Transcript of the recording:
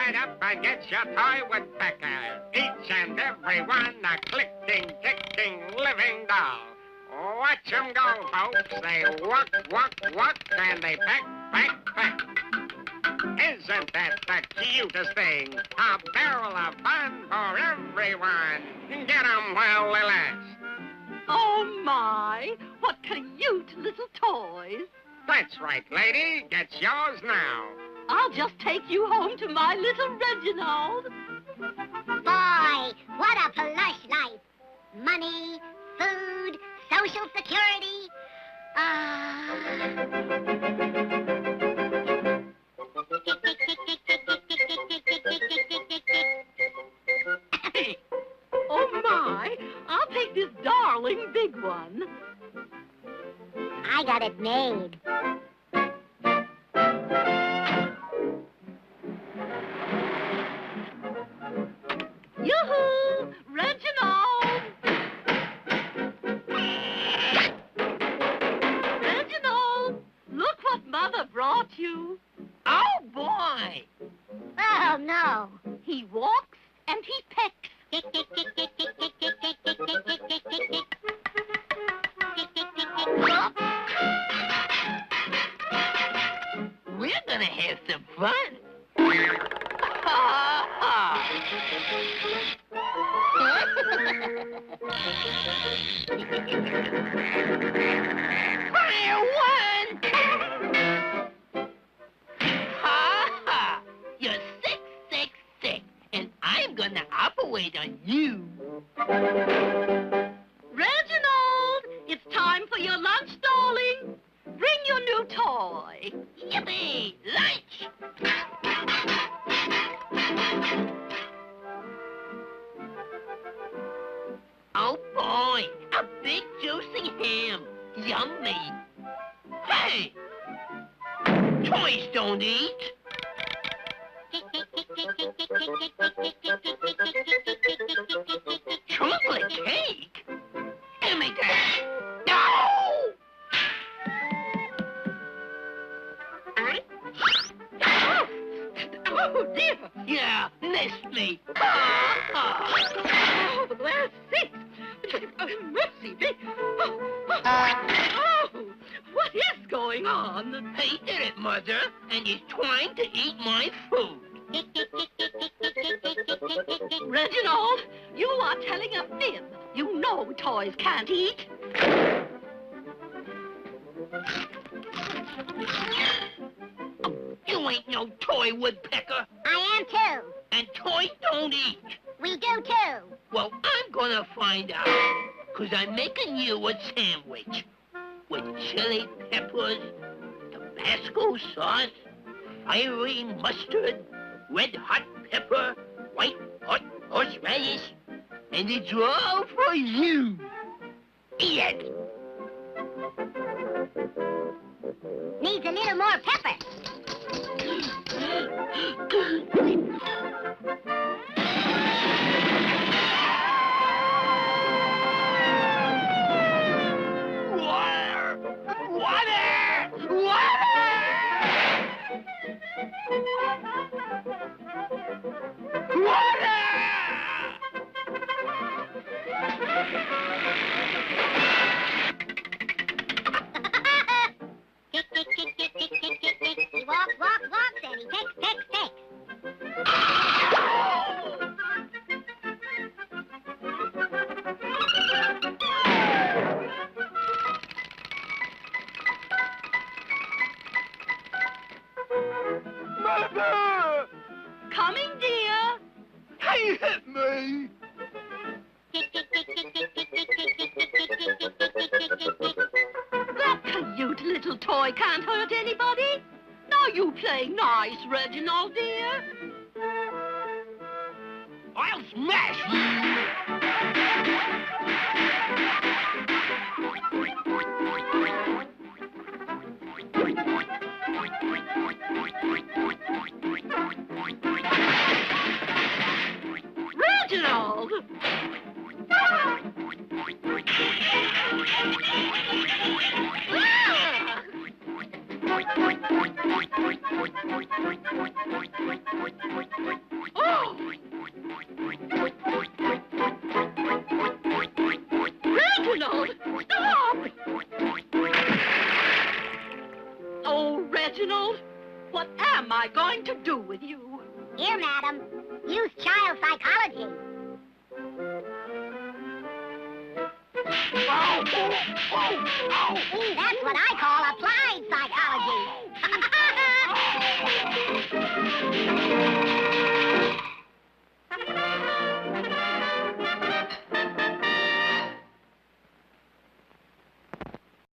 right up and get your toy woodpecker. Each and every one a clicking, ticking, living doll. Watch 'em go, folks. They walk, walk, walk, and they peck, peck, peck. Isn't that the cutest thing? A barrel of fun for everyone. Get 'em while they last. Oh, my. What cute little toys. That's right, lady. Get yours now. I'll just take you home to my little Reginald. Boy, what a plush life. Money, food, social security. Oh, my. I'll take this darling big one. I got it made. Yoo-hoo! Reginald! Reginald! Look what Mother brought you. Oh, boy! Oh, no. He walks and he pecks. We're gonna have some fun. Fire one! Ha! You're 666, and I'm gonna operate on you. Reginald! It's time for your lunch, darling. Bring your new toy. Yippee! Lunch! Oh, boy! A big juicy ham. Yummy. Hey! Toys don't eat. Chocolate cake? Give me that. No! Oh, dear. Yeah, missed me. Oh, let's see. Mercy me. Oh, what is going on? He did it, Mother, and he's trying to eat my food. Reginald, you are telling a fib. You know toys can't eat. You ain't no toy woodpecker, I am too. and toys don't eat. We do too. Well, I'm gonna find out, 'cause I'm making you a sandwich with chili peppers, Tabasco sauce, fiery mustard, red hot pepper, white hot horseradish, and it's all for you. Eat it. Needs a little more pepper. Water! Water! Water! Water! He walks, walks, walks, and he pecks, pecks, pecks. Mother! Coming, dear. He hit me! That cute little toy can't hurt anybody. Now you play nice, Reginald, dear. I'll smash Reginald! Ah! Reginald. What am I going to do with you? Here, madam. Use child psychology. That's what I call applied psychology.